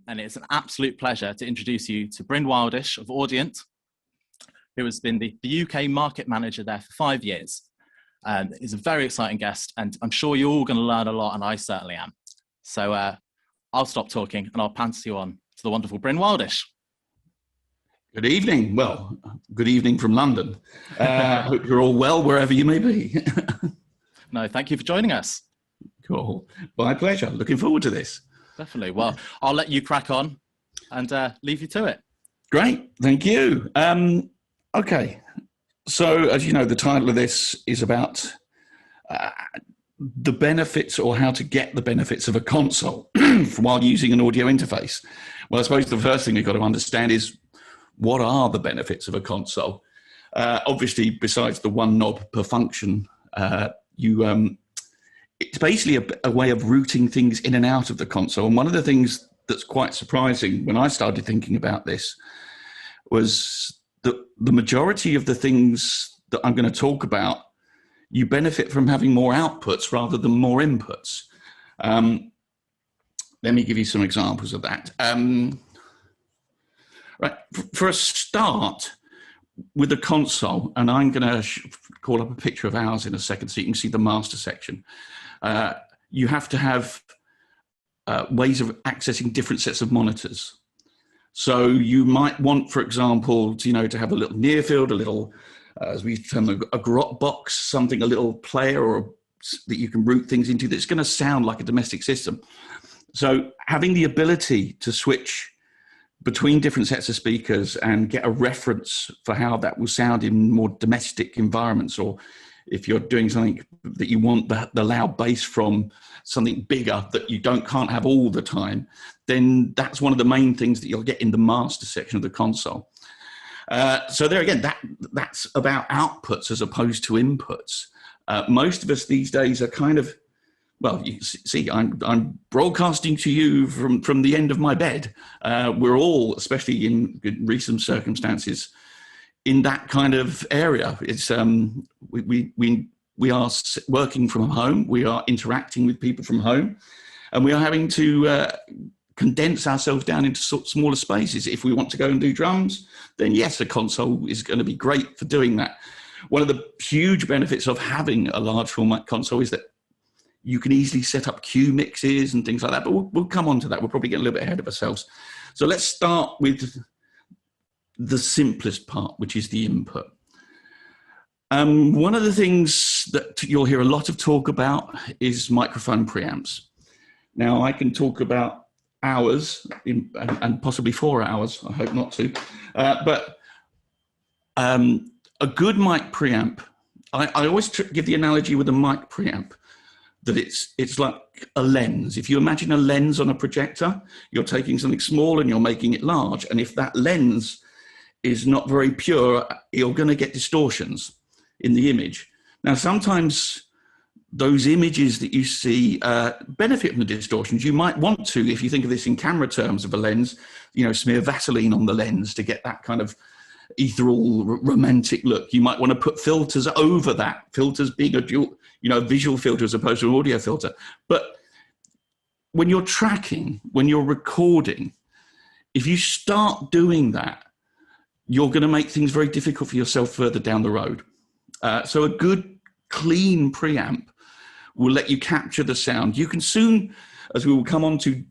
and it's an absolute pleasure to introduce you to Bryn Wildish of Audient, who has been the UK market manager there for 5 years. And is a very exciting guest, and I'm sure you're all going to learn a lot, and I certainly am. So I'll stop talking, and I'll pass you on to the wonderful Bryn Wildish. Good evening. Well, good evening from London. Hope you're all well, wherever you may be. No, thank you for joining us. Cool. My pleasure. Looking forward to this. Definitely. Well, I'll let you crack on and leave you to it. Great. Thank you. Okay. So, as you know, the title of this is about the benefits, or how to get the benefits of a console while using an audio interface. Well, I suppose the first thing you've got to understand is, what are the benefits of a console? Obviously, besides the one knob per function, it's basically a way of routing things in and out of the console. And one of the things that's quite surprising when I started thinking about this was that the majority of the things that I'm going to talk about, you benefit from having more outputs rather than more inputs. Let me give you some examples of that. Right. For a start, with the console, and I'm going to call up a picture of ours in a second so you can see the master section. You have to have ways of accessing different sets of monitors. So you might want, for example, to have a little near field, a little, as we term a grot box, something, a little player or that you can route things into that's going to sound like a domestic system. So having the ability to switch between different sets of speakers and get a reference for how that will sound in more domestic environments, or if you're doing something that you want the loud bass from something bigger that you can't have all the time, then that's one of the main things that you'll get in the master section of the console. So there again, that's about outputs as opposed to inputs. Most of us these days are kind of, well, you see, I'm broadcasting to you from the end of my bed. We're all, especially in recent circumstances, in that kind of area. It's we are working from home. We are interacting with people from home, and we are having to condense ourselves down into smaller spaces. If we want to go and do drums, then yes, a console is going to be great for doing that. One of the huge benefits of having a large format console is that you can easily set up cue mixes and things like that, but we'll come on to that. We're probably getting a little bit ahead of ourselves. So let's start with the simplest part, which is the input. One of the things that you'll hear a lot of talk about is microphone preamps. Now, I can talk about hours and possibly 4 hours, I hope not to, but a good mic preamp, I always give the analogy with a mic preamp, that it's like a lens. If you imagine a lens on a projector, you're taking something small and you're making it large. And if that lens is not very pure, you're going to get distortions in the image. Now, sometimes those images that you see benefit from the distortions. You might want to, if you think of this in camera terms of a lens, smear Vaseline on the lens to get that kind of ethereal, romantic look. You might want to put filters over that, filters being a dual, visual filter as opposed to an audio filter. But when you're tracking, when you're recording, if you start doing that, you're going to make things very difficult for yourself further down the road. So a good, clean preamp will let you capture the sound. You can soon, as we will come on to,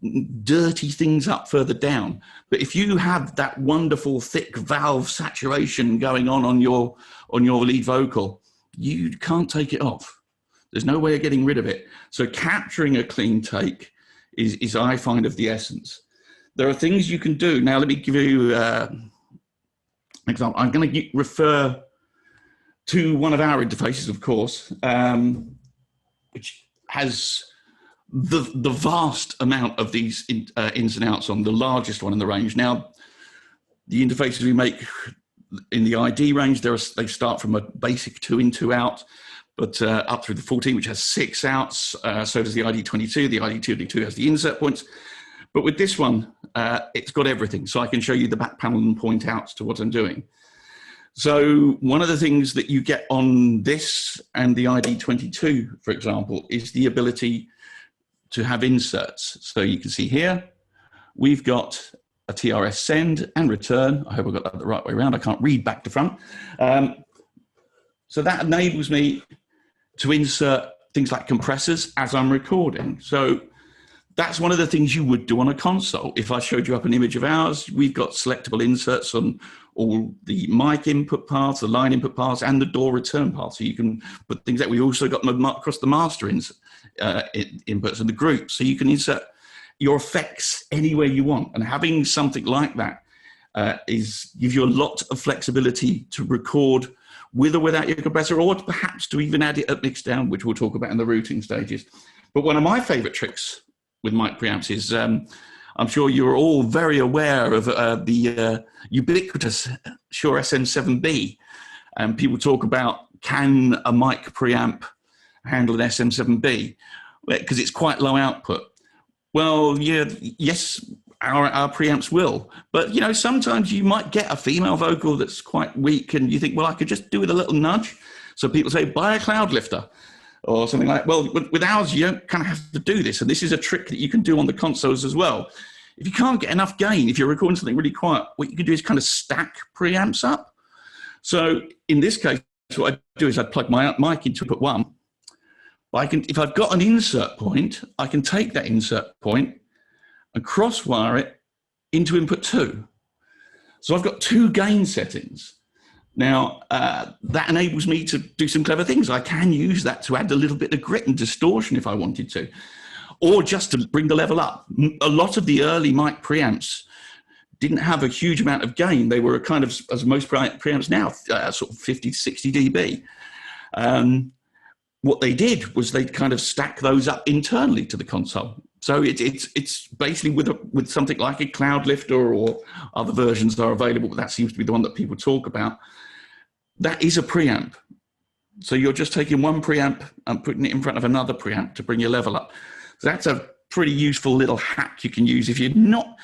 dirty things up further down. But if you have that wonderful thick valve saturation going on your lead vocal, you can't take it off. There's no way of getting rid of it. So capturing a clean take is I find, of the essence. There are things you can do. Now, let me give you an example. I'm going to refer to one of our interfaces, of course, which has the vast amount of these ins and outs on, the largest one in the range. Now, the interfaces we make in the ID range, they start from a basic 2-in, 2-out, but up through the 14, which has 6 outs. So does the ID22. The ID22 has the insert points. But with this one, it's got everything. So I can show you the back panel and point out to what I'm doing. So one of the things that you get on this and the ID22, for example, is the ability to have inserts. So you can see here, we've got a TRS send and return. I hope I got that the right way around. I can't read back to front. So that enables me to insert things like compressors as I'm recording. So that's one of the things you would do on a console. If I showed you up an image of ours, we've got selectable inserts on all the mic input paths, the line input paths, and the DAW return path. So you can put things that we also got across the master inputs and the groups. So you can insert your effects anywhere you want. And having something like that gives you a lot of flexibility to record with or without your compressor, or perhaps to even add it at mixdown, which we'll talk about in the routing stages. But one of my favorite tricks with mic preamps is, I'm sure you're all very aware of the ubiquitous Shure SM7B. And people talk about, can a mic preamp handle an SM7B? Because it's quite low output. Well, yeah, yes, our preamps will. But, you know, sometimes you might get a female vocal that's quite weak and you think, well, I could just do with a little nudge. So people say, buy a cloud lifter or something like that. Well, with ours, you don't kind of have to do this. And this is a trick that you can do on the consoles as well. If you can't get enough gain, if you're recording something really quiet, what you can do is kind of stack preamps up. So in this case, what I do is I plug my mic into input 1. If I've got an insert point, I can take that insert point and crosswire it into input 2. So I've got 2 gain settings. Now, that enables me to do some clever things. I can use that to add a little bit of grit and distortion if I wanted to, or just to bring the level up. A lot of the early mic preamps didn't have a huge amount of gain. They were kind of, as most preamps now, sort of 50 to 60 dB. What they did was they kind of stack those up internally to the console. So it's basically with something like a cloud lifter, or other versions are available, but that seems to be the one that people talk about. That is a preamp. So you're just taking one preamp and putting it in front of another preamp to bring your level up. So that's a pretty useful little hack you can use if you've not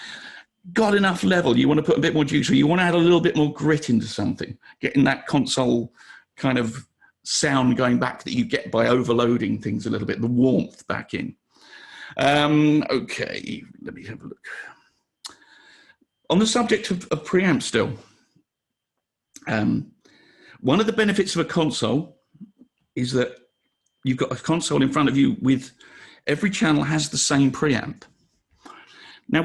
got enough level, you want to put a bit more juice, or you want to add a little bit more grit into something, getting that console kind of sound going back that you get by overloading things a little bit, the warmth back in. Okay, let me have a look. On the subject of preamps still, one of the benefits of a console is that you've got a console in front of you with every channel has the same preamp. Now,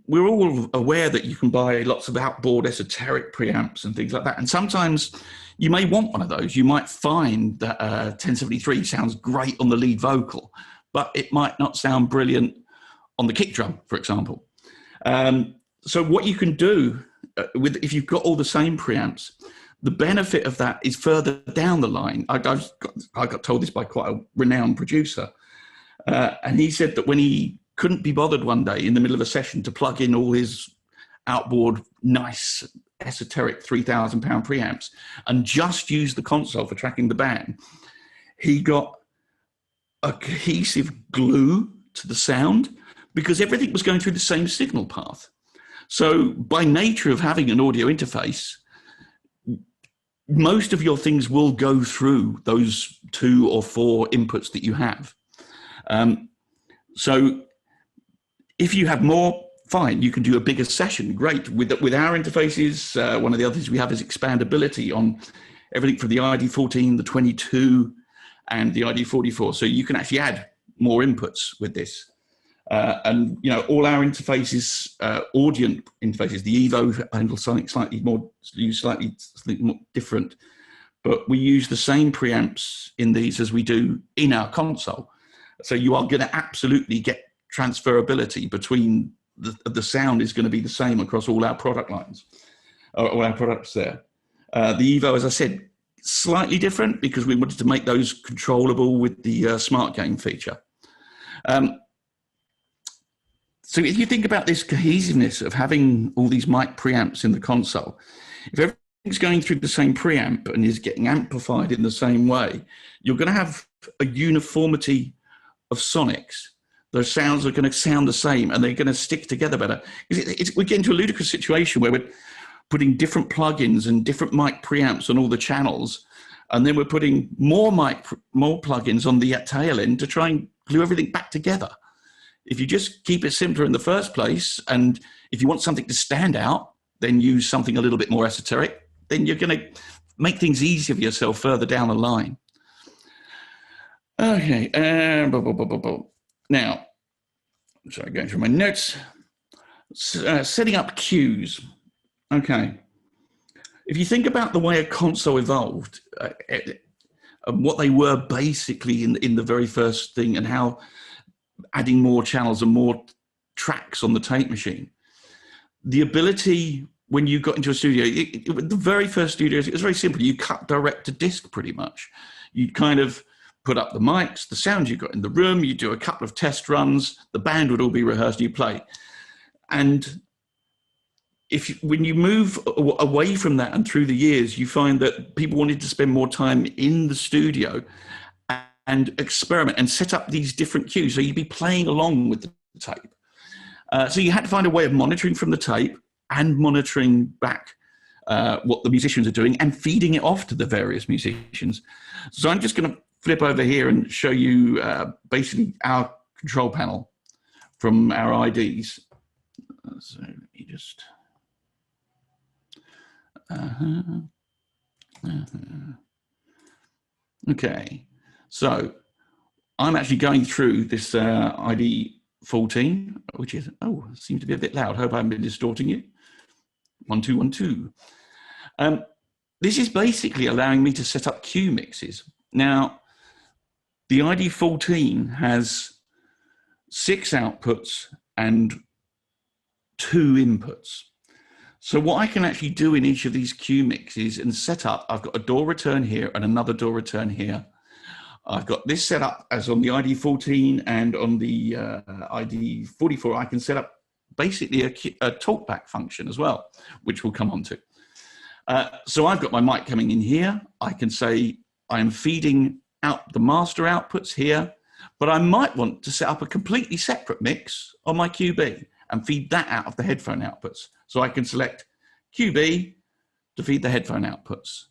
we're all aware that you can buy lots of outboard esoteric preamps and things like that. And sometimes you may want one of those. You might find that 1073 sounds great on the lead vocal, but it might not sound brilliant on the kick drum, for example. So what you can do if you've got all the same preamps, the benefit of that is further down the line. I got told this by quite a renowned producer. And he said that when he couldn't be bothered one day in the middle of a session to plug in all his outboard, nice, esoteric £3,000 preamps and just use the console for tracking the band, he got a cohesive glue to the sound because everything was going through the same signal path. So by nature of having an audio interface, most of your things will go through those 2 or 4 inputs that you have. So if you have more, fine, you can do a bigger session, great. With our interfaces, one of the other things we have is expandability on everything from the ID14, the 22, and the ID44. So you can actually add more inputs with this. And, you know, all our interfaces, Audient interfaces, the Evo handle something slightly more different, but we use the same preamps in these as we do in our console. So you are going to absolutely get transferability between the sound is going to be the same across all our product lines, all our products there. The Evo, as I said, slightly different because we wanted to make those controllable with the smart gain feature. So if you think about this cohesiveness of having all these mic preamps in the console, if everything's going through the same preamp and is getting amplified in the same way, you're going to have a uniformity of sonics. Those sounds are going to sound the same and they're going to stick together better. We're getting to a ludicrous situation where we're putting different plugins and different mic preamps on all the channels, and then we're putting more plugins on the tail end to try and glue everything back together. If you just keep it simpler in the first place, and if you want something to stand out, then use something a little bit more esoteric, then you're going to make things easier for yourself further down the line. Okay, now, sorry, going through my notes. Setting up cues. Okay, if you think about the way a console evolved, what they were basically in the very first thing, and how adding more channels and more tracks on the tape machine, the ability when you got into a studio, the very first studios, it was very simple. You cut direct to disc pretty much. You kind of put up the mics, the sounds you got in the room, you do a couple of test runs, the band would all be rehearsed, you play. And when you move away from that and through the years, you find that people wanted to spend more time in the studio and experiment and set up these different cues. So you'd be playing along with the tape. So you had to find a way of monitoring from the tape and monitoring back what the musicians are doing and feeding it off to the various musicians. So I'm just going to flip over here and show you basically our control panel from our IDs. So let me just... Okay, so I'm actually going through this ID 14, which is, oh, seems to be a bit loud. Hope I haven't been distorting you. 1, 2, 1, 2. This is basically allowing me to set up cue mixes. Now, the ID 14 has 6 outputs and 2 inputs. So what I can actually do in each of these cue mixes and set up, I've got a DAW return here and another DAW return here. I've got this set up as on the ID 14, and on the ID 44, I can set up basically a talkback function as well, which we'll come on to. So I've got my mic coming in here. I can say I'm feeding out the master outputs here, but I might want to set up a completely separate mix on my QB and feed that out of the headphone outputs. So I can select QB to feed the headphone outputs.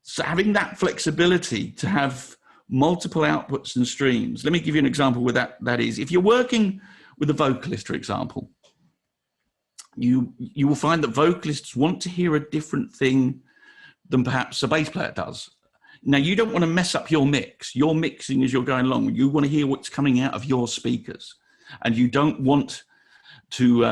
So having that flexibility to have multiple outputs and streams. Let me give you an example where that is. If you're working with a vocalist, for example, you will find that vocalists want to hear a different thing than perhaps a bass player does. Now, you don't want to mess up your mix. You're mixing as you're going along. You want to hear what's coming out of your speakers. And you don't want to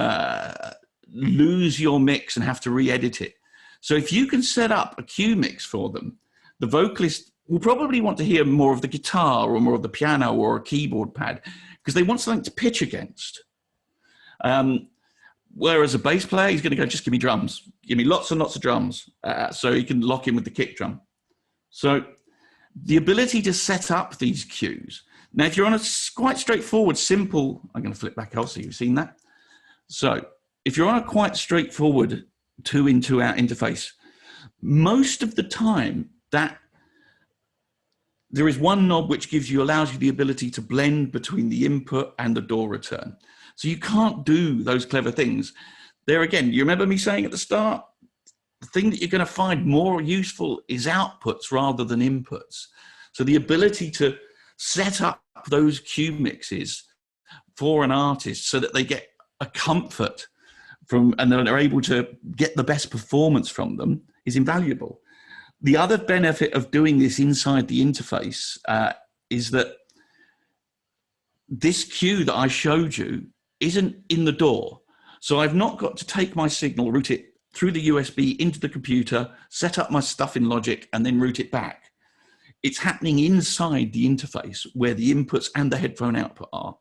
lose your mix and have to re-edit it. So if you can set up a cue mix for them, the vocalist will probably want to hear more of the guitar or more of the piano or a keyboard pad, because they want something to pitch against. Whereas a bass player, he's going to go, just give me drums. Give me lots and lots of drums. So he can lock in with the kick drum. So the ability to set up these cues. Now, if you're on a quite straightforward, simple, I'm going to flip back out so you've seen that. So if you're on a quite straightforward 2-in, 2-out interface, most of the time that there is one knob which allows you the ability to blend between the input and the DAW return. So you can't do those clever things. There again, you remember me saying at the start, the thing that you're going to find more useful is outputs rather than inputs. So the ability to set up those cue mixes for an artist so that they get a comfort from, and they're able to get the best performance from them, is invaluable. The other benefit of doing this inside the interface is that this cue that I showed you isn't in the DAW. So I've not got to take my signal, route it through the USB into the computer, set up my stuff in Logic, and then route it back. It's happening inside the interface where the inputs and the headphone output are.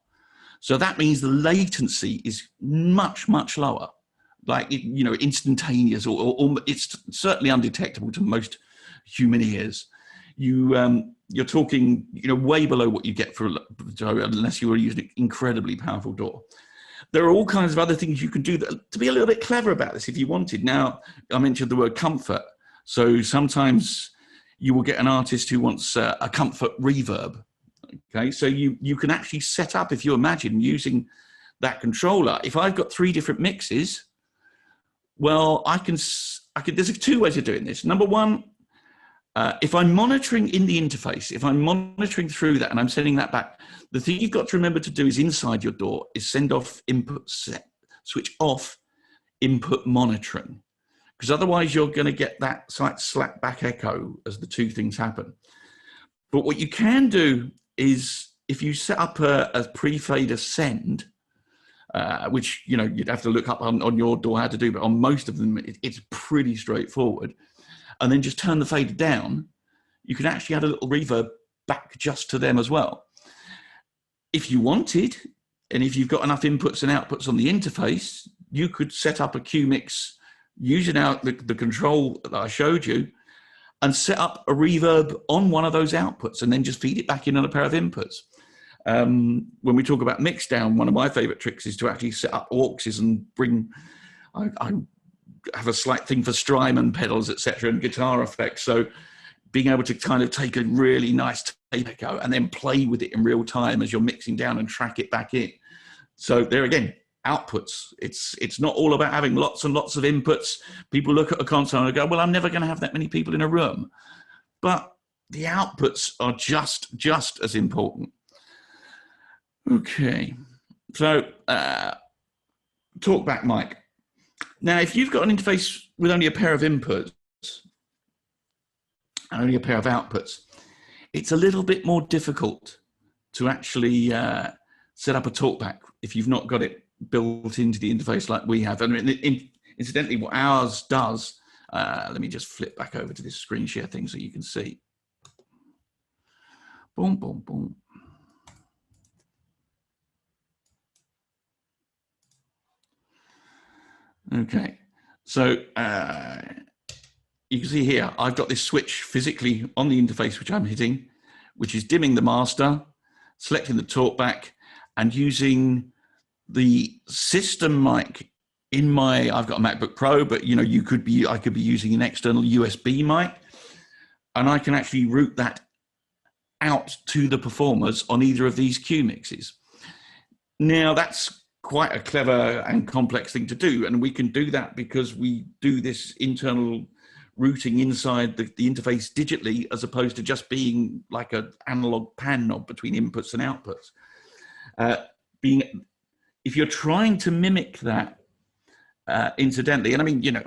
So that means the latency is much, much lower, like, you know, instantaneous, or it's certainly undetectable to most human ears. You're talking, you know, way below what you get for, unless you were using an incredibly powerful DAW. There are all kinds of other things you can do to be a little bit clever about this if you wanted. Now, I mentioned the word comfort. So sometimes you will get an artist who wants a comfort reverb. Okay, so you can actually set up, if you imagine using that controller. If I've got 3 different mixes, well, I can. There's 2 ways of doing this. Number one, If I'm monitoring in the interface, if I'm monitoring through that and I'm sending that back, the thing you've got to remember to do is inside your door is send off input set, switch off input monitoring, because otherwise you're going to get that slight slap back echo as the two things happen. But what you can do is if you set up a pre-fader send, which you'd have to look up on your door how to do, but on most of them it's pretty straightforward, and then just turn the fader down, you can actually add a little reverb back just to them as well. If you wanted, and if you've got enough inputs and outputs on the interface, you could set up a Q mix using the control that I showed you and set up a reverb on one of those outputs and then just feed it back in on a pair of inputs. When we talk about mix down, one of my favorite tricks is to actually set up auxes and bring, I have a slight thing for Strymon pedals, etc., and guitar effects. So being able to kind of take a really nice tape echo and then play with it in real time as you're mixing down and track it back in. So there again, outputs. It's not all about having lots and lots of inputs. People look at a console and go, well, I'm never going to have that many people in a room. But the outputs are just as important. Okay, so Talkback mic. Now, if you've got an interface with only a pair of inputs and only a pair of outputs, it's a little bit more difficult to actually set up a Talkback if you've not got it built into the interface like we have. I mean, incidentally, what ours does, let me just flip back over to this screen share thing so you can see. Boom, boom, boom. Okay, so you can see here, I've got this switch physically on the interface, which I'm hitting, which is dimming the master, selecting the Talkback, and using the system mic in my, I've got a MacBook Pro, but I could be using an external USB mic, and I can actually route that out to the performers on either of these Q mixes. Now that's quite a clever and complex thing to do, and we can do that because we do this internal routing inside the interface digitally, as opposed to just being like an analog pan knob between inputs and outputs. If you're trying to mimic that, incidentally, and I mean,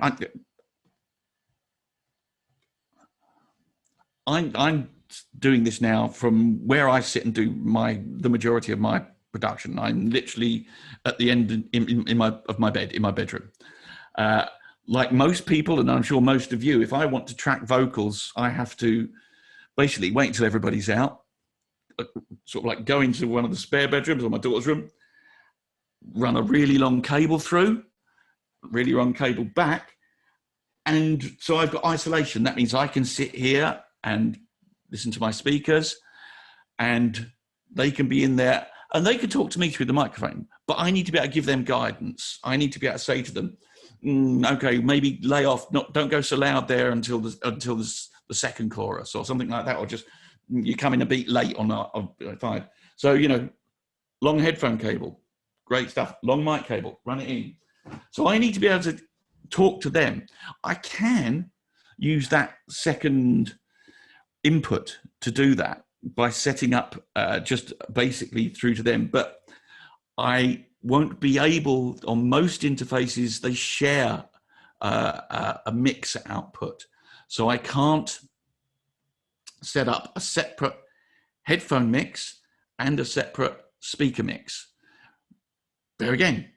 I'm doing this now from where I sit and do the majority of my production. I'm literally at the end of my bed, in my bedroom. Like most people, and I'm sure most of you, if I want to track vocals, I have to basically wait until everybody's out, sort of like go into one of the spare bedrooms or my daughter's room, run a really long cable through, really long cable back. And so I've got isolation. That means I can sit here and listen to my speakers, and they can be in there and they can talk to me through the microphone, but I need to be able to give them guidance. I need to be able to say to them, okay, maybe lay off, don't go so loud there until the second chorus or something like that, or just you come in a beat late on 5. So, long headphone cable, great stuff. Long mic cable, run it in. So I need to be able to talk to them. I can use that second input to do that by setting up just basically through to them, but I won't be able, on most interfaces, they share a mix output. So I can't set up a separate headphone mix and a separate speaker mix. There again,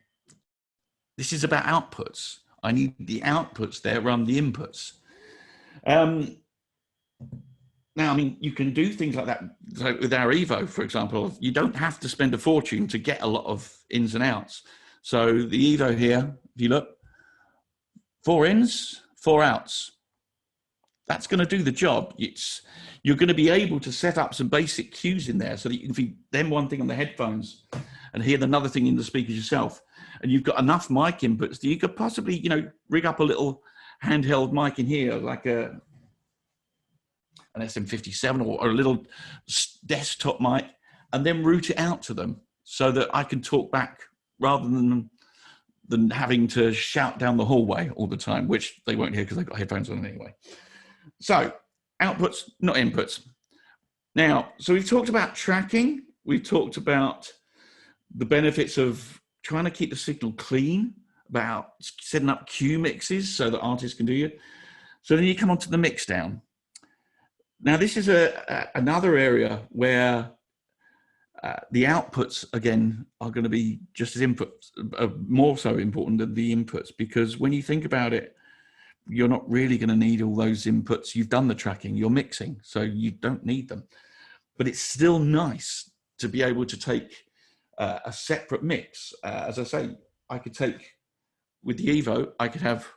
this is about outputs. I need the outputs there run the inputs. Now, I mean, you can do things like that. So with our Evo, for example, you don't have to spend a fortune to get a lot of ins and outs. So the Evo here, if you look, 4 ins, 4 outs. That's going to do the job. You're going to be able to set up some basic cues in there so that you can feed them one thing on the headphones and hear another thing in the speakers yourself. And you've got enough mic inputs that you could possibly, rig up a little handheld mic in here, like an SM57 or a little desktop mic, and then route it out to them so that I can talk back rather than having to shout down the hallway all the time, which they won't hear because they've got headphones on anyway. So outputs, not inputs. Now, so we've talked about tracking. We've talked about the benefits of trying to keep the signal clean, about setting up cue mixes so that artists can do it. So then you come on to the mix down. Now, this is another area where the outputs, again, are going to be just as more so important than the inputs, because when you think about it, you're not really going to need all those inputs. You've done the tracking, you're mixing, so you don't need them. But it's still nice to be able to take a separate mix. As I say, I could take, with the Evo, I could have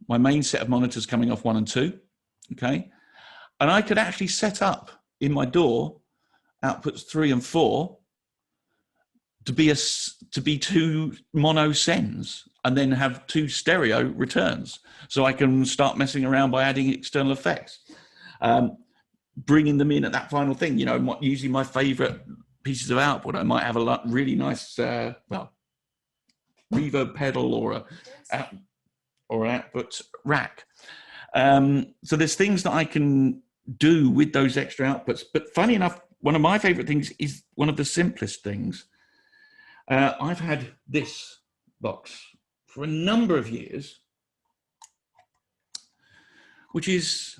my main set of monitors coming off 1 and 2, okay? And I could actually set up in my DAW outputs 3 and 4 to be 2 mono sends, and then have 2 stereo returns. So I can start messing around by adding external effects, bringing them in at that final thing. You know, using my favorite pieces of output. I might have a really nice, well, reverb pedal or an output rack. So there's things that I can do with those extra outputs. But funny enough, one of my favorite things is one of the simplest things. I've had this box for a number of years, which is,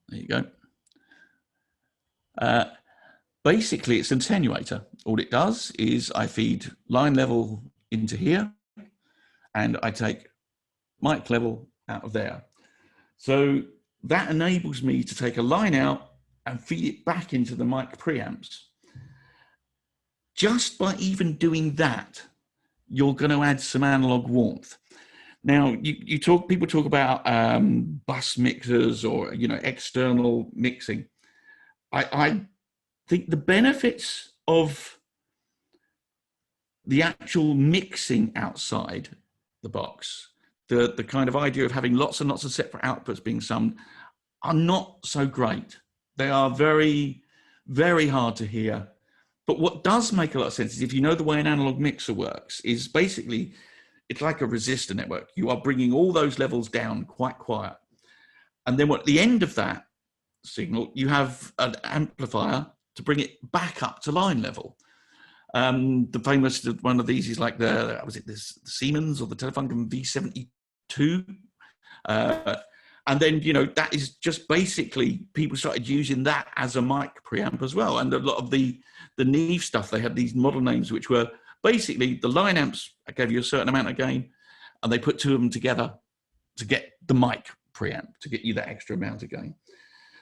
there you go. Basically, it's an attenuator. All it does is I feed line level into here, and I take mic level out of there. So that enables me to take a line out and feed it back into the mic preamps. Just by even doing that, you're going to add some analog warmth. Now, people talk about bus mixers or, you know, external mixing. I think the benefits of the actual mixing outside the box, the kind of idea of having lots and lots of separate outputs being summed, are not so great. They are very, very hard to hear. But what does make a lot of sense is, if you know the way an analog mixer works, is basically it's like a resistor network. You are bringing all those levels down quite quiet. And then at the end of that signal, you have an amplifier to bring it back up to line level. The famous one of these is like the Siemens or the Telefunken V72. And then, you know, that is just basically, people started using that as a mic preamp as well. And a lot of the Neve stuff, they had these model names, which were basically the line amps gave you a certain amount of gain, and they put 2 of them together to get the mic preamp, to get you that extra amount of gain.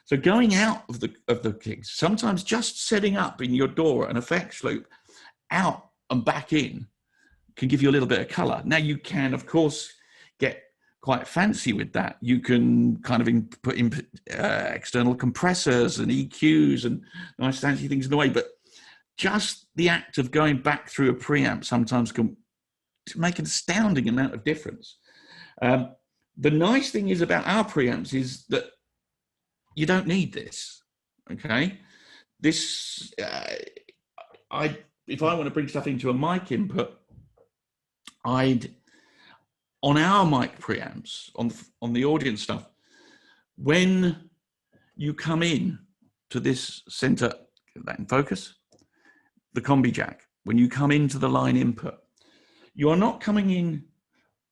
So going out of the gigs, sometimes just setting up in your DAW an effects loop out and back in can give you a little bit of color. Now you can, of course, get quite fancy with that. You can kind of put in external compressors and EQs and nice fancy things in the way, but just the act of going back through a preamp sometimes can make an astounding amount of difference. The nice thing is about our preamps is that you don't need this, okay? This, if I want to bring stuff into a mic input, on our mic preamps, on the Audient stuff, when you come in to this center, get that in focus, the combi jack, when you come into the line input, you are not coming in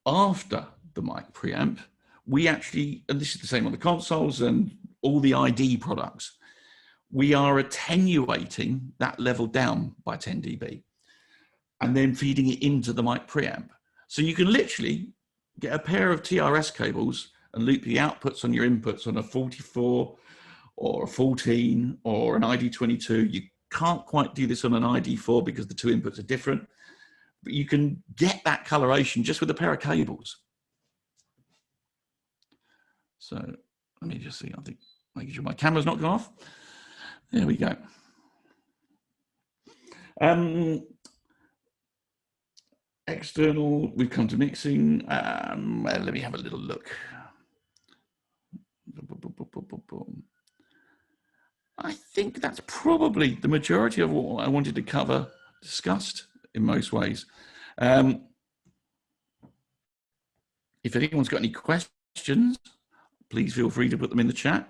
after the mic preamp. We actually, and this is the same on the consoles and all the ID products, we are attenuating that level down by 10 dB and then feeding it into the mic preamp. So you can literally get a pair of TRS cables and loop the outputs on your inputs on a 44 or a 14 or an ID22. You can't quite do this on an ID4 because the 2 inputs are different, but you can get that coloration just with a pair of cables. So let me just see, I think, making sure my camera's not gone off. There we go. External, we've come to mixing. Let me have a little look. I think that's probably the majority of what I wanted to cover, discussed in most ways. If anyone's got any questions, please feel free to put them in the chat.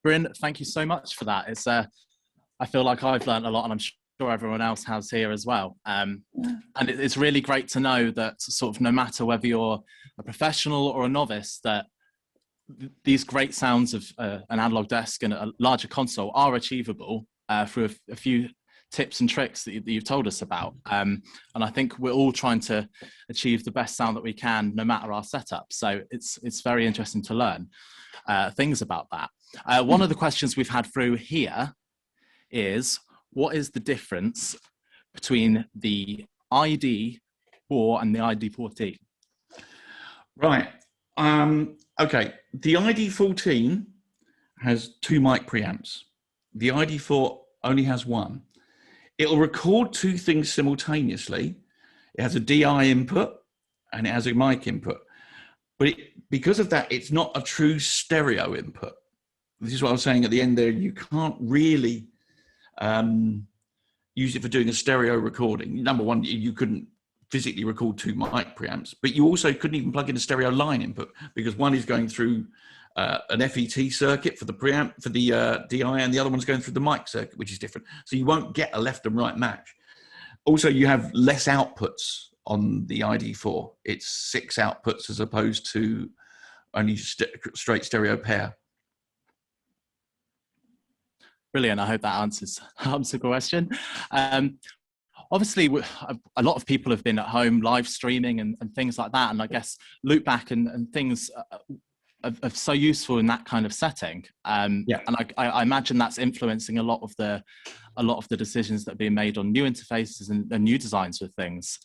Bryn, thank you so much for that. It's I feel like I've learned a lot, and I'm sure everyone else has here as well. And it's really great to know that sort of no matter whether you're a professional or a novice, that these great sounds of an analog desk and a larger console are achievable through a few tips and tricks that you've told us about. And I think we're all trying to achieve the best sound that we can, no matter our setup. So it's very interesting to learn things about that. One of the questions we've had through here is, what is the difference between the ID4 and the ID14? Right. Okay. The ID14 has 2 mic preamps. The ID4 only has 1. It'll record 2 things simultaneously. It has a DI input and it has a mic input. But because of that, it's not a true stereo input. This is what I was saying at the end there. You can't really use it for doing a stereo recording. Number one, you couldn't physically record 2 mic preamps, but you also couldn't even plug in a stereo line input, because one is going through an FET circuit for the preamp, for the DI, and the other one's going through the mic circuit, which is different. So you won't get a left and right match. Also, you have less outputs on the ID4. It's 6 outputs as opposed to only straight stereo pair. Brilliant. I hope that answers the question. Obviously, a lot of people have been at home live streaming and things like that. And I guess loopback and things are so useful in that kind of setting. Yeah. And I imagine that's influencing a lot of the decisions that are being made on new interfaces and new designs with things.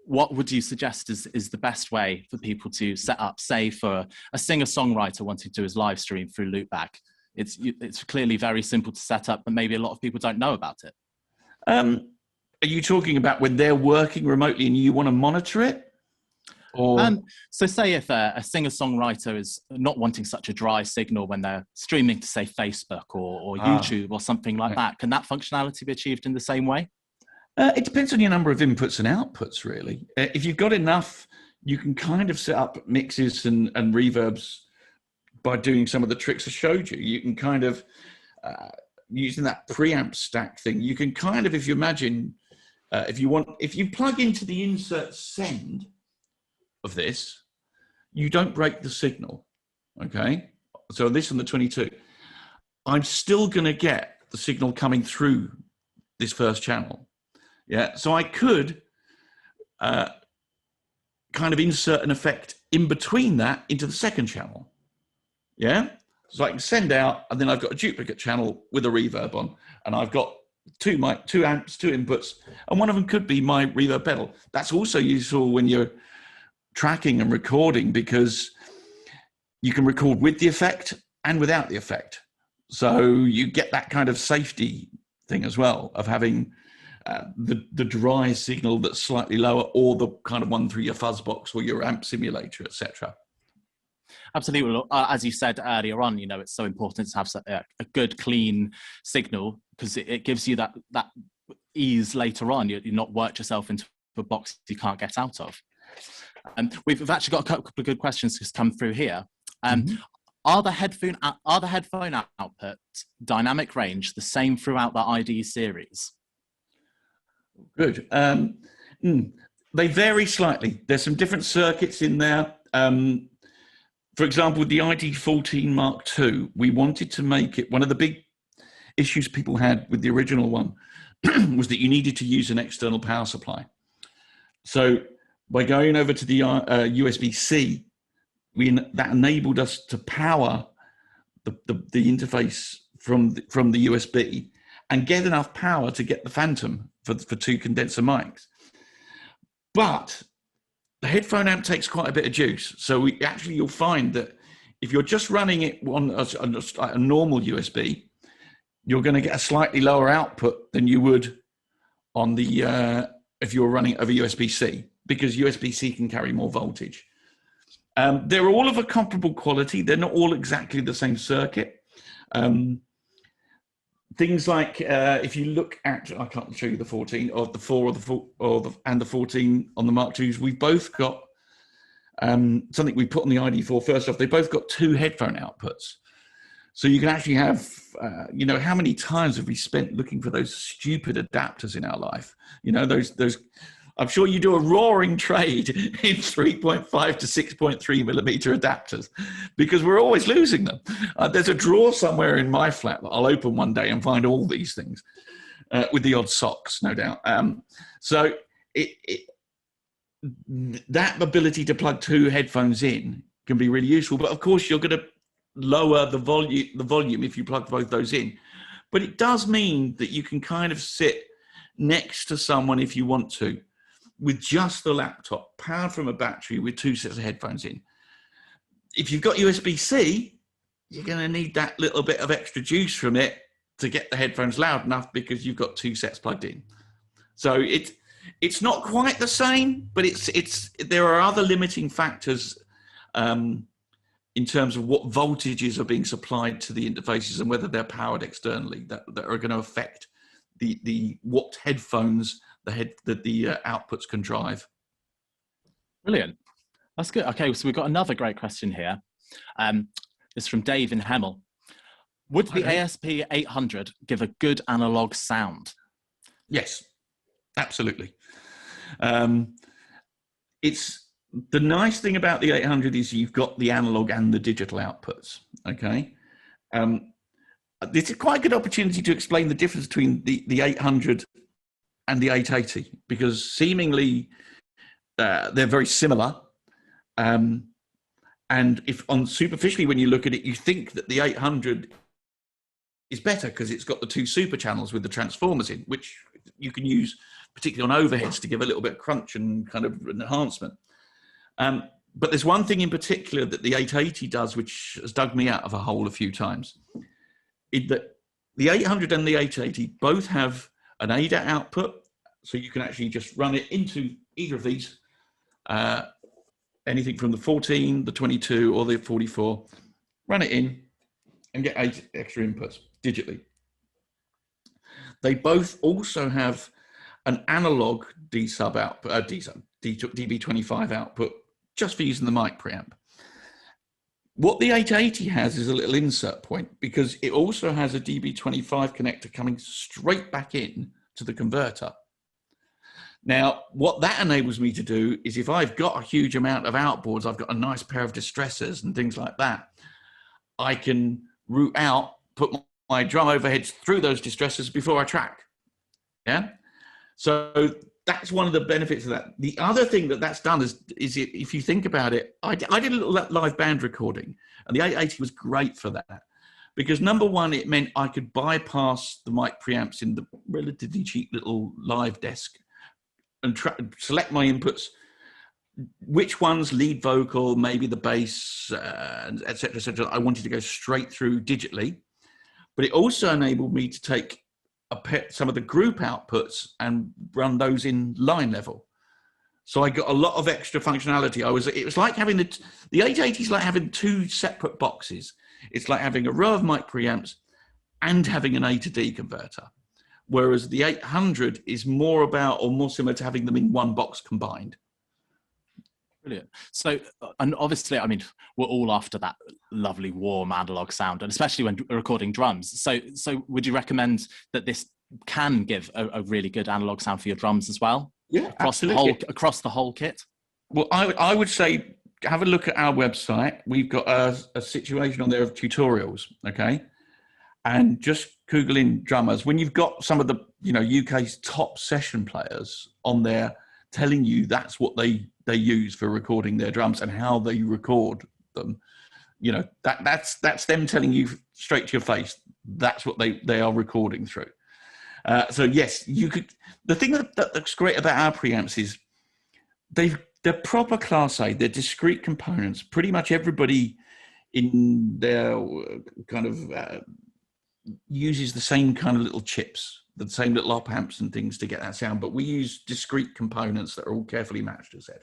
What would you suggest is the best way for people to set up, say, for a singer-songwriter wanting to do his live stream through loopback? It's clearly very simple to set up, but maybe a lot of people don't know about it. Are you talking about when they're working remotely and you want to monitor it? Or so say if a singer-songwriter is not wanting such a dry signal when they're streaming to, say, Facebook or YouTube or something like that, can that functionality be achieved in the same way? It depends on your number of inputs and outputs, really. If you've got enough, you can kind of set up mixes and reverbs by doing some of the tricks I showed you. You can kind of, using that preamp stack thing, you can kind of, if you imagine, if you plug into the insert send of this, you don't break the signal, okay? So this on the 22, I'm still gonna get the signal coming through this first channel, yeah? So I could kind of insert an effect in between that into the second channel. Yeah, so I can send out, and then I've got a duplicate channel with a reverb on, and I've got 2 amps, 2 inputs, and one of them could be my reverb pedal. That's also useful when you're tracking and recording, because you can record with the effect and without the effect. So you get that kind of safety thing as well, of having the dry signal that's slightly lower, or the kind of one through your fuzz box or your amp simulator, etc. Absolutely. As you said earlier on, it's so important to have a good, clean signal, because it gives you that ease later on. You're not worked yourself into a box you can't get out of. And we've actually got a couple of good questions just come through here. Are the headphone outputs dynamic range the same throughout the ID series? Good. They vary slightly. There's some different circuits in there. For example, the ID14 Mark II, we wanted to make it, one of the big issues people had with the original one was that you needed to use an external power supply. So by going over to the USB-C, that enabled us to power the interface from the USB and get enough power to get the Phantom for 2 condenser mics. But the headphone amp takes quite a bit of juice. So you'll find that if you're just running it on a normal USB, you're going to get a slightly lower output than you would on the if you're running over USB-C, because USB-C can carry more voltage. They're all of a comparable quality. They're not all exactly the same circuit. Things like if you look at, I can't show you the 14 or the 4 and the 14 on the Mark IIs. We've both got something we put on the ID4. First off, they both got 2 headphone outputs. So you can actually have, how many times have we spent looking for those stupid adapters in our life? Those. I'm sure you do a roaring trade in 3.5 to 6.3 millimeter adapters because we're always losing them. There's a drawer somewhere in my flat that I'll open one day and find all these things with the odd socks, no doubt. So that ability to plug two headphones in can be really useful. But of course, you're going to lower the volume if you plug both those in. But it does mean that you can kind of sit next to someone if you want to, with just the laptop, powered from a battery with two sets of headphones in. If you've got USB-C, you're going to need that little bit of extra juice from it to get the headphones loud enough because you've got two sets plugged in. So it's not quite the same, but there are other limiting factors in terms of what voltages are being supplied to the interfaces and whether they're powered externally that are going to affect what headphones the outputs can drive. Brilliant. That's good. Okay, so we've got another great question here. It's from Dave in Hemel. Would the ASP800 give a good analog sound? Yes, absolutely. It's the nice thing about the 800 is you've got the analog and the digital outputs. Okay. This is quite a good opportunity to explain the difference between the 800 and the 880 because seemingly they're very similar. And if superficially when you look at it, you think that the 800 is better because it's got the two super channels with the transformers in, which you can use particularly on overheads to give a little bit of crunch and kind of enhancement. But there's one thing in particular that the 880 does, which has dug me out of a hole a few times. The 800 and the 880 both have an ADAT output, so you can actually just run it into either of these, anything from the 14, the 22, or the 44, run it in and get 8 extra inputs digitally. They both also have an analog DB25 output just for using the mic preamp. What the 880 has is a little insert point because it also has a DB25 connector coming straight back in to the converter. Now, what that enables me to do is if I've got a huge amount of outboards, I've got a nice pair of distressors and things like that, I can route out, put my drum overheads through those distressors before I track. Yeah. So that's one of the benefits of that. The other thing that's done is if you think about it, I did a little live band recording, and the 880 was great for that because number one, it meant I could bypass the mic preamps in the relatively cheap little live desk and select my inputs, which ones lead vocal, maybe the bass, et cetera, I wanted to go straight through digitally. But it also enabled me to take some of the group outputs and run those in line level. So I got a lot of extra functionality. It was like having the 880 is like having two separate boxes. It's like having a row of mic preamps and having an A to D converter. Whereas the 800 is more about or more similar to having them in one box combined. Brilliant. So, and obviously, I mean, we're all after that lovely warm analog sound, and especially when recording drums. So would you recommend that this can give a really good analog sound for your drums as well? Yeah, absolutely. Across the whole kit? Well, I would say have a look at our website. We've got a situation on there of tutorials, okay? And just Google in drummers. When you've got some of the UK's top session players on there telling you that's what they use for recording their drums and how they record them, that's them telling you straight to your face that's what they are recording through. So yes, you could. The thing that's great about our preamps is they're proper Class A. They're discrete components. Pretty much everybody in their kind of uses the same kind of little chips, the same little op amps and things to get that sound. But we use discrete components that are all carefully matched, etc.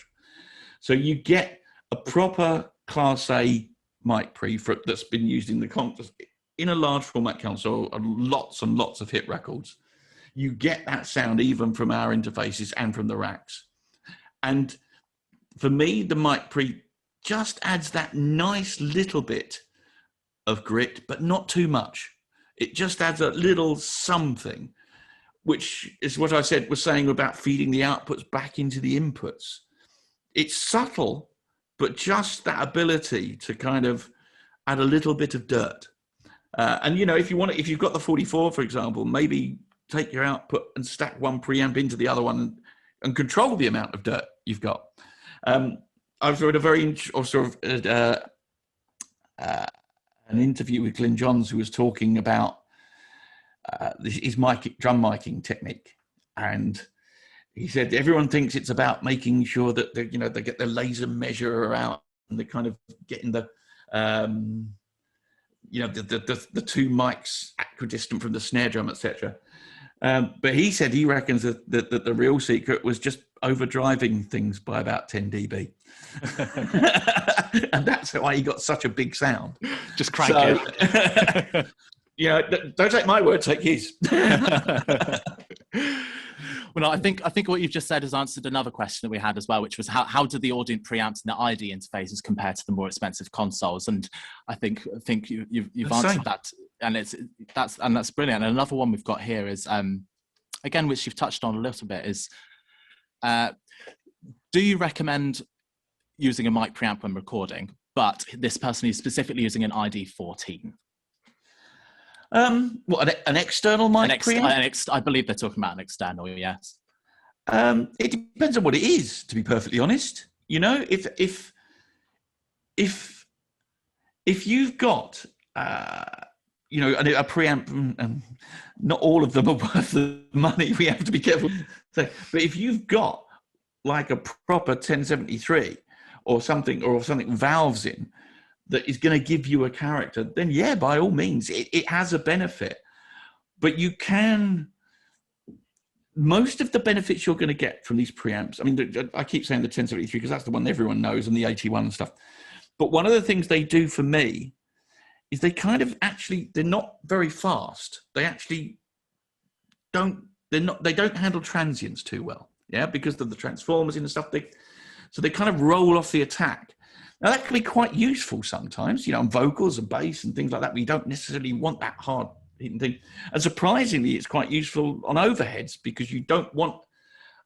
So you get a proper Class A mic pre that's been used in a large format console and lots of hit records. You get that sound even from our interfaces and from the racks. And for me, the mic pre just adds that nice little bit of grit, but not too much. It just adds a little something, which is what I was saying about feeding the outputs back into the inputs. It's subtle, but just that ability to kind of add a little bit of dirt. And if you've got the 44, for example, maybe take your output and stack one preamp into the other one and control the amount of dirt you've got. I've read an interview with Glyn Johns, who was talking about his drum miking technique, and he said everyone thinks it's about making sure that they get the laser measurer out and they're kind of getting the two mics equidistant from the snare drum, etc. But he said he reckons that the real secret was just overdriving things by about 10 dB. And that's why he got such a big sound. Just crank it. Don't take my word, take his. Well, I think what you've just said has answered another question that we had as well, which was how do the Audient preamps and the ID interfaces compare to the more expensive consoles? And I think you've answered that, and that's brilliant. And another one we've got here is again, which you've touched on a little bit, is do you recommend using a mic preamp when recording, but this person is specifically using an ID14? What, an external mic preamp? I believe they're talking about an external, yes. It depends on what it is, to be perfectly honest. If you've got a preamp, and not all of them are worth the money, we have to be careful. But if you've got like a proper 1073 or something valves in, that is going to give you a character, then yeah, by all means, it has a benefit. But most of the benefits you're going to get from these preamps, I mean, I keep saying the 1073 because that's the one everyone knows, and the 81 and stuff. But one of the things they do for me is they kind of they're not very fast. They actually they don't handle transients too well, yeah, because of the transformers and stuff. So they kind of roll off the attack. Now, that can be quite useful sometimes, on vocals and bass and things like that, where you don't necessarily want that hard hitting thing. And surprisingly, it's quite useful on overheads, because you don't want,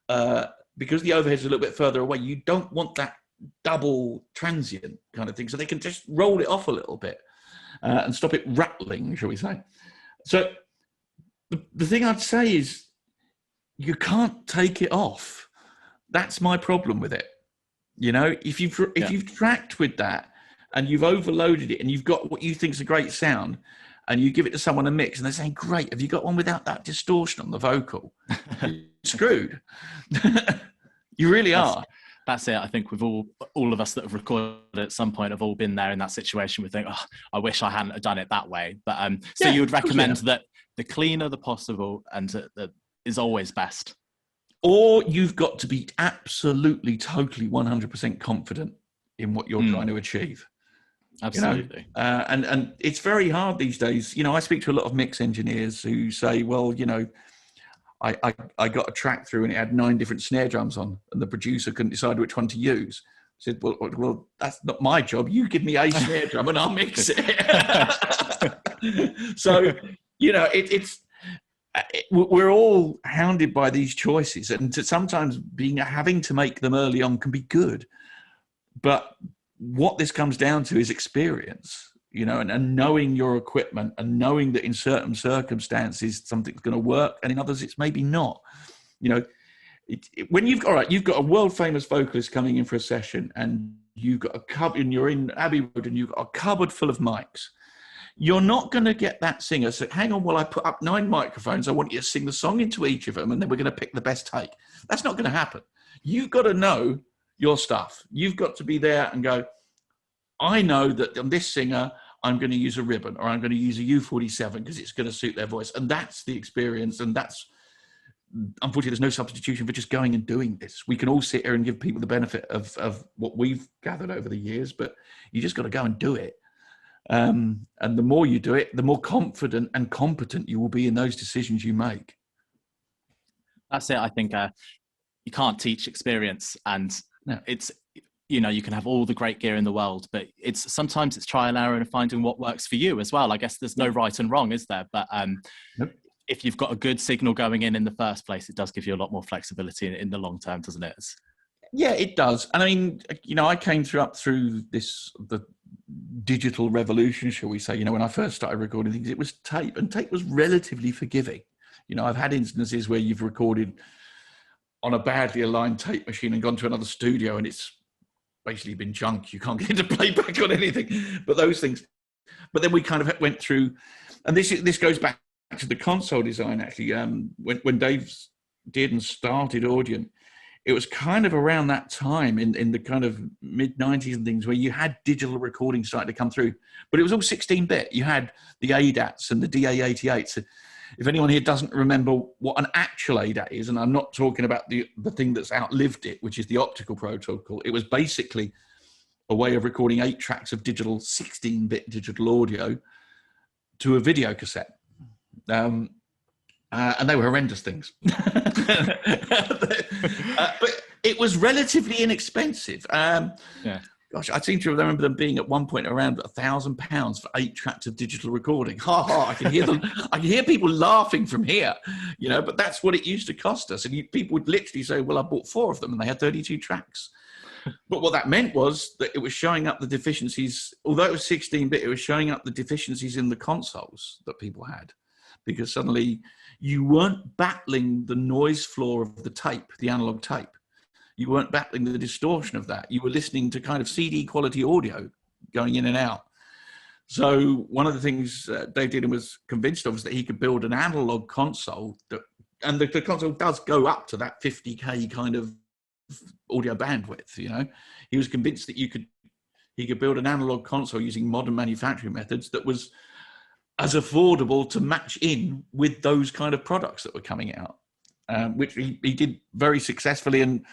because the overheads are a little bit further away, you don't want that double transient kind of thing. So they can just roll it off a little bit and stop it rattling, shall we say. So the thing I'd say is you can't take it off. That's my problem with it. If you've tracked with that and you've overloaded it and you've got what you think is a great sound and you give it to someone to mix and they're saying, great, have you got one without that distortion on the vocal? You're screwed. You really are. That's it. I think with all of us that have recorded at some point have all been there in that situation. We think, oh, I wish I hadn't done it that way. But so you would recommend that the cleaner the possible and that is always best. Or you've got to be absolutely, totally 100% confident in what you're trying to achieve. Absolutely. And it's very hard these days. I speak to a lot of mix engineers who say, well, I got a track through and it had 9 different snare drums on and the producer couldn't decide which one to use. I said, well, that's not my job. You give me a snare drum and I'll mix it. So, we're all hounded by these choices, and sometimes having to make them early on can be good. But what this comes down to is experience, and knowing your equipment and knowing that in certain circumstances something's going to work and in others it's maybe not. When you've got a world famous vocalist coming in for a session and you've got a cupboard and you're in Abbey Road and you've got a cupboard full of mics, you're not going to get that singer. So hang on while I put up 9 microphones. I want you to sing the song into each of them and then we're going to pick the best take. That's not going to happen. You've got to know your stuff. You've got to be there and go, I know that on this singer, I'm going to use a ribbon or I'm going to use a U47 because it's going to suit their voice. And that's the experience. And that's, unfortunately, there's no substitution for just going and doing this. We can all sit here and give people the benefit of what we've gathered over the years, but you just got to go and do it. And the more you do it, the more confident and competent you will be in those decisions you make. That's it. I think you can't teach experience, and it's you know, you can have all the great gear in the world, but sometimes it's trial and error and finding what works for you as well. I guess there's no right and wrong, is there? But Yep. if you've got a good signal going in the first place, it does give you a lot more flexibility in the long term, doesn't it? Yeah, it does. And I mean, you know, I came through the digital revolution, shall we say. You know, when I first started recording things, it was tape, and tape was relatively forgiving. You know, I've had instances where you've recorded on a badly aligned tape machine and gone to another studio and it's basically been junk. You can't get into playback on anything, but those things. But then we kind of went through, and this goes back to the console design actually. When Dave did and started Audient, it was kind of around that time in the kind of mid-90s and things where you had digital recording starting to come through, but it was all 16-bit. You had the ADATs and the DA88s. If anyone here doesn't remember what an actual ADAT is, and I'm not talking about the thing that's outlived it, which is the optical protocol, it was basically a way of recording 8 tracks of digital 16-bit digital audio to a video cassette. And they were horrendous things. But it was relatively inexpensive. Yeah. Gosh, I seem to remember them being at one point around £1,000 for 8 tracks of digital recording. Ha ha! I can hear them. I can hear people laughing from here, you know. But that's what it used to cost us. And people would literally say, "Well, I bought 4 of them, and they had 32 tracks." But what that meant was that it was showing up the deficiencies. Although it was 16-bit, it was showing up the deficiencies in the consoles that people had, because suddenly you weren't battling the noise floor of the tape, the analog tape. You weren't battling the distortion of that. You were listening to kind of CD quality audio going in and out. So one of the things Dave did and was convinced of was that he could build an analog console and the console does go up to that 50K kind of audio bandwidth, you know. He was convinced that he could build an analog console using modern manufacturing methods that was as affordable to match in with those kind of products that were coming out, which he did very successfully. And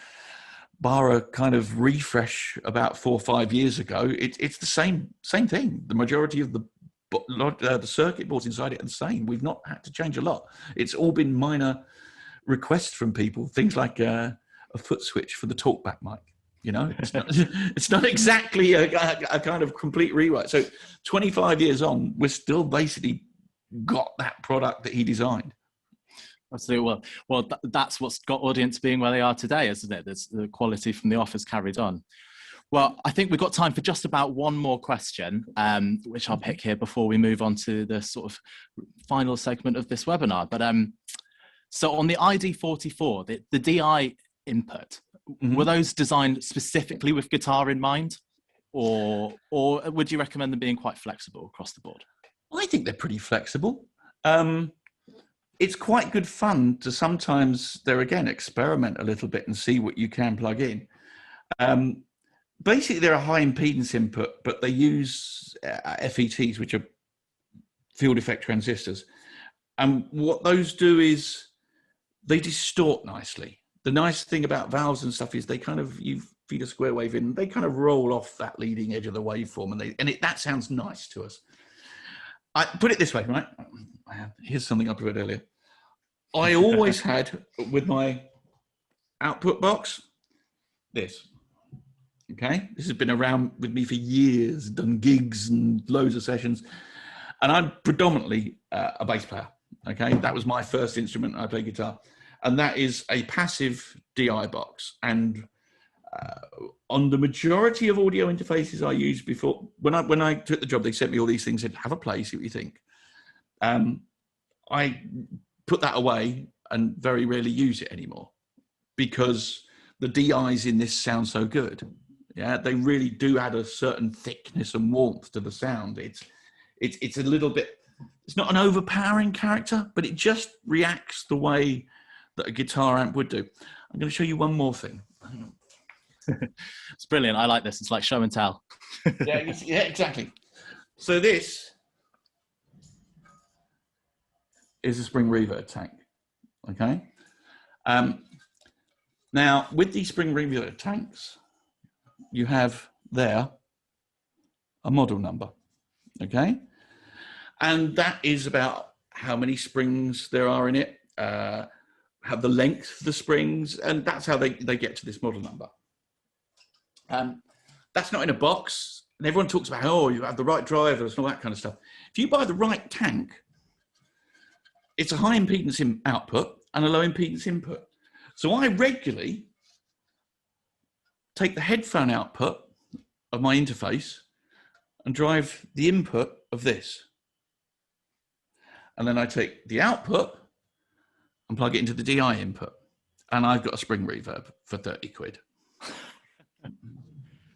bar a kind of refresh about 4 or 5 years ago, it's the same thing. The majority of the circuit boards inside it are the same. We've not had to change a lot. It's all been minor requests from people, things like a foot switch for the Talkback mic. You know, it's not exactly a kind of complete rewrite. So 25 years on, we're still basically got that product that he designed. Absolutely. Well, that's what's got Audient being where they are today, isn't it? There's the quality from the off has carried on. Well, I think we've got time for just about one more question, which I'll pick here before we move on to the sort of final segment of this webinar. But so on the ID44, the DI input, were those designed specifically with guitar in mind, or would you recommend them being quite flexible across the board? I think they're pretty flexible. It's quite good fun to sometimes, there again, experiment a little bit and see what you can plug in. Basically, they're a high impedance input, but they use FETs, which are field effect transistors. And what those do is they distort nicely. The nice thing about valves and stuff is they kind of, you feed a square wave in, they kind of roll off that leading edge of the waveform, and that sounds nice to us. I put it this way, right? Here's something I prepared earlier. I always had with my output box this. Okay, this has been around with me for years, done gigs and loads of sessions, and I'm predominantly a bass player. Okay, that was my first instrument. I play guitar, and that is a passive DI box. And on the majority of audio interfaces I used before, when I took the job, they sent me all these things, said, have a play, see what you think. I put that away and very rarely use it anymore because the DIs in this sound so good. Yeah, they really do add a certain thickness and warmth to the sound. It's a little bit, it's not an overpowering character, but it just reacts the way that a guitar amp would do. I'm going to show you one more thing. It's brilliant. I like this. It's like show and tell. Yeah, exactly. So this is a spring reverb tank. Okay. Now, with these spring reverb tanks, you have there a model number. Okay. And that is about how many springs there are in it, have the length of the springs, and that's how they get to this model number. that's not in a box. And everyone talks about, oh, you have the right drivers and all that kind of stuff. If you buy the right tank, it's a high impedance output and a low impedance input. So I regularly take the headphone output of my interface and drive the input of this. And then I take the output and plug it into the DI input. And I've got a spring reverb for 30 quid.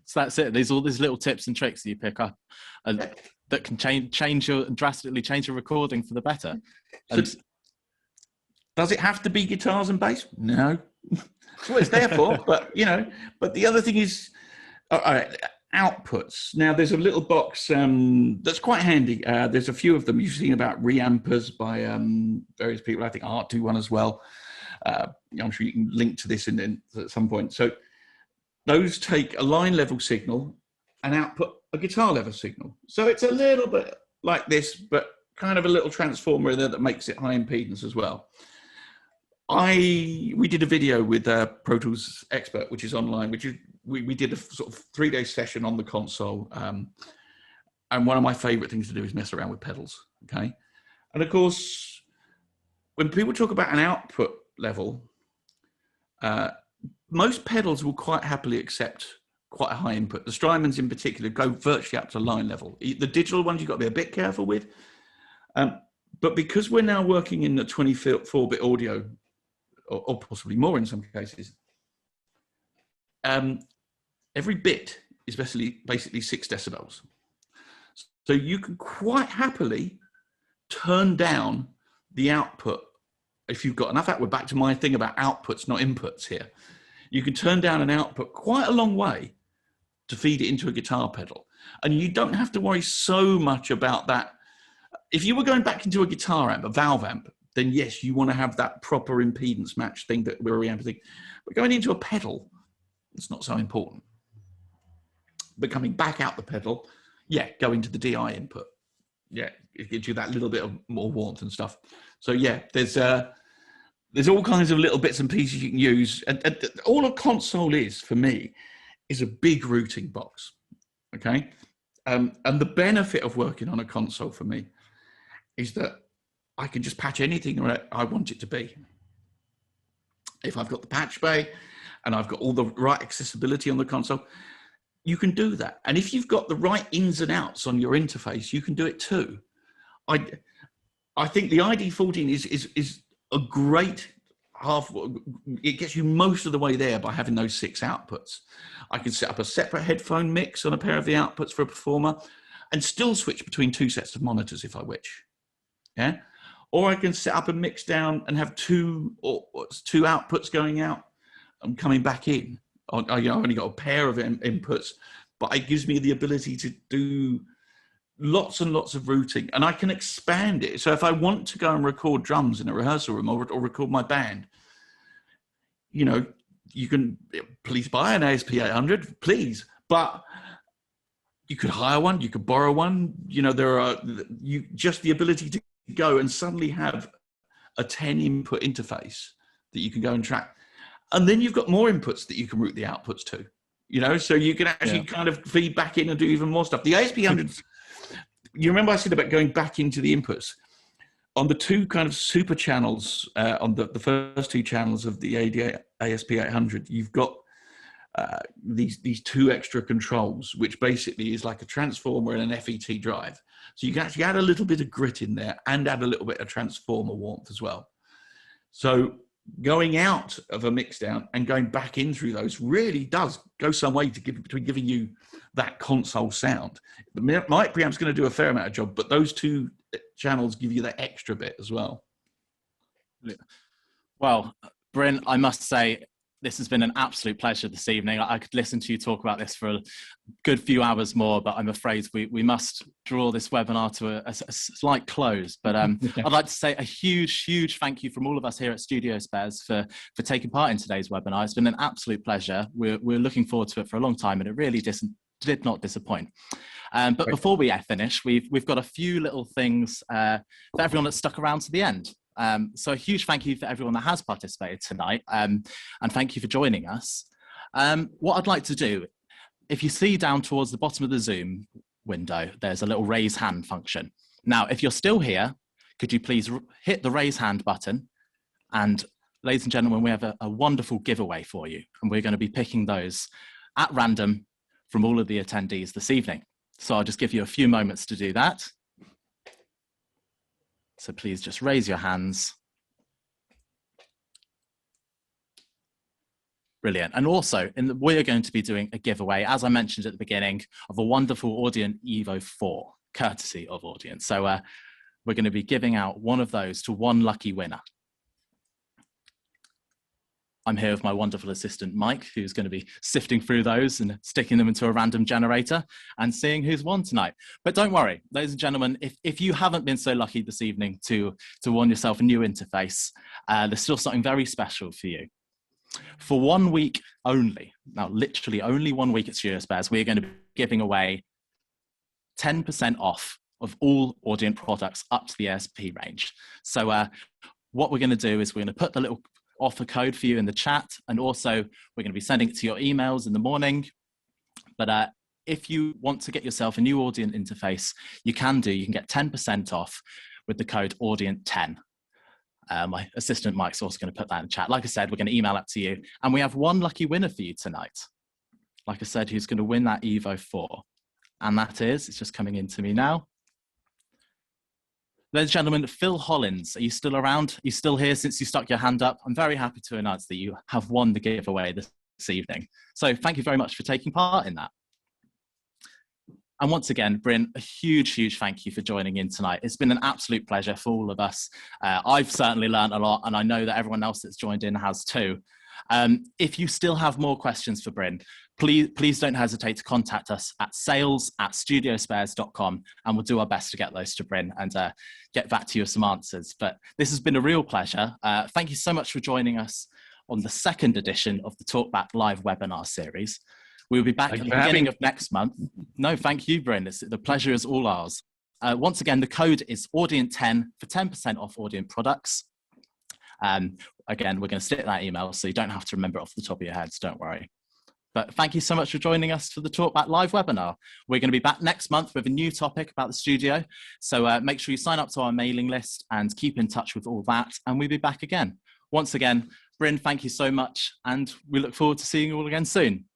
So that's it. There's all these little tips and tricks that you pick up that can drastically change your recording for the better. So does it have to be guitars and bass? No. That's what it's there for. But, you know, but the other thing is outputs. Now, there's a little box that's quite handy. There's a few of them. You've seen about reampers by various people. I think Art do one as well. I'm sure you can link to this at some point. So those take a line level signal and output a guitar level signal. So it's a little bit like this, but kind of a little transformer in there that makes it high impedance as well. We did a video with Pro Tools Expert, which is online, which is, we did a sort of 3-day session on the console. And one of my favorite things to do is mess around with pedals. Okay. And of course, when people talk about an output level, most pedals will quite happily accept quite a high input. The Strymons in particular go virtually up to line level. The digital ones you've got to be a bit careful with. But because we're now working in the 24-bit audio, or possibly more in some cases, every bit is basically 6 decibels. So you can quite happily turn down the output if you've got enough output. We're back to my thing about outputs, not inputs here. You can turn down an output quite a long way to feed it into a guitar pedal. And you don't have to worry so much about that. If you were going back into a guitar amp, a valve amp, then yes, you want to have that proper impedance match thing that we're reamping. But going into a pedal, it's not so important. But coming back out the pedal, yeah, go into the DI input. Yeah, it gives you that little bit of more warmth and stuff. So yeah, there's all kinds of little bits and pieces you can use. And all a console is, for me, is a big routing box, okay? And the benefit of working on a console for me is that I can just patch anything where I want it to be. If I've got the patch bay and I've got all the right accessibility on the console, you can do that. And if you've got the right ins and outs on your interface, you can do it too. I think the ID14 is a great it gets you most of the way there by having those 6 outputs. I can set up a separate headphone mix on a pair of the outputs for a performer and still switch between 2 sets of monitors if I wish. Yeah. Or I can set up a mix down and have 2 outputs going out and coming back in. I've only got a pair of inputs, but it gives me the ability to do lots and lots of routing, and I can expand it. So if I want to go and record drums in a rehearsal room or record my band, you know, you can, please buy an ASP800, please, but you could hire one, you could borrow one. You know, just the ability to go and suddenly have a 10 input interface that you can go and track. And then you've got more inputs that you can route the outputs to, you know, so you can actually kind of feed back in and do even more stuff. The ASP800s, you remember I said about going back into the inputs? On the 2 kind of super channels, on the first 2 channels of the ASP800, you've got these 2 extra controls, which basically is like a transformer and an FET drive. So you can actually add a little bit of grit in there and add a little bit of transformer warmth as well. So going out of a mix down and going back in through those really does go some way to between giving you that console sound. The mic preamp's going to do a fair amount of job, but those 2 channels give you that extra bit as well. Well, Bryn, I must say, this has been an absolute pleasure this evening. I could listen to you talk about this for a good few hours more, but I'm afraid we must draw this webinar to a slight close. But I'd like to say a huge thank you from all of us here at Studiospares for taking part in today's webinar. It's been an absolute pleasure. We're looking forward to it for a long time, and it really did not disappoint. But before we finish, we've got a few little things for everyone that stuck around to the end. So a huge thank you for everyone that has participated tonight, and thank you for joining us. What I'd like to do, if you see down towards the bottom of the Zoom window, there's a little raise hand function. Now, if you're still here, could you please hit the raise hand button? And ladies and gentlemen, we have a wonderful giveaway for you. And we're going to be picking those at random from all of the attendees this evening. So I'll just give you a few moments to do that. So please just raise your hands. Brilliant. And also, we're going to be doing a giveaway, as I mentioned at the beginning, of a wonderful Audient Evo 4, courtesy of Audient. So we're going to be giving out one of those to one lucky winner. I'm here with my wonderful assistant, Mike, who's going to be sifting through those and sticking them into a random generator and seeing who's won tonight. But don't worry, ladies and gentlemen, if you haven't been so lucky this evening to win yourself a new interface, there's still something very special for you. For 1 week only, now literally only 1 week at Studiospares, we're going to be giving away 10% off of all Audient products up to the ASP range. So what we're going to do is we're going to put the little offer code for you in the chat, and also we're going to be sending it to your emails in the morning. But if you want to get yourself a new Audient interface, you can get 10% off with the code Audient10. My assistant Mike's also going to put that in the chat. Like I said, we're going to email that to you. And we have one lucky winner for you tonight. Like I said, who's going to win that Evo 4. And that is, it's just coming into me now. Ladies and gentlemen, Phil Hollins, are you still around? Are you still here since you stuck your hand up? I'm very happy to announce that you have won the giveaway this evening. So thank you very much for taking part in that. And once again, Bryn, a huge, huge thank you for joining in tonight. It's been an absolute pleasure for all of us. I've certainly learned a lot, and I know that everyone else that's joined in has too. If you still have more questions for Bryn, please don't hesitate to contact us at sales@studiospares.com, and we'll do our best to get those to Bryn and get back to you with some answers. But this has been a real pleasure. Thank you so much for joining us on the second edition of the Talkback live webinar series. We'll be back at the beginning of next month. No, thank you, Bryn. The pleasure is all ours. Once again, the code is Audient10 for 10% off Audient products. Again, we're going to stick that email so you don't have to remember it off the top of your heads, don't worry. But thank you so much for joining us for the Talkback live webinar. We're going to be back next month with a new topic about the studio. So make sure you sign up to our mailing list and keep in touch with all that. And we'll be back again. Once again, Bryn, thank you so much. And we look forward to seeing you all again soon.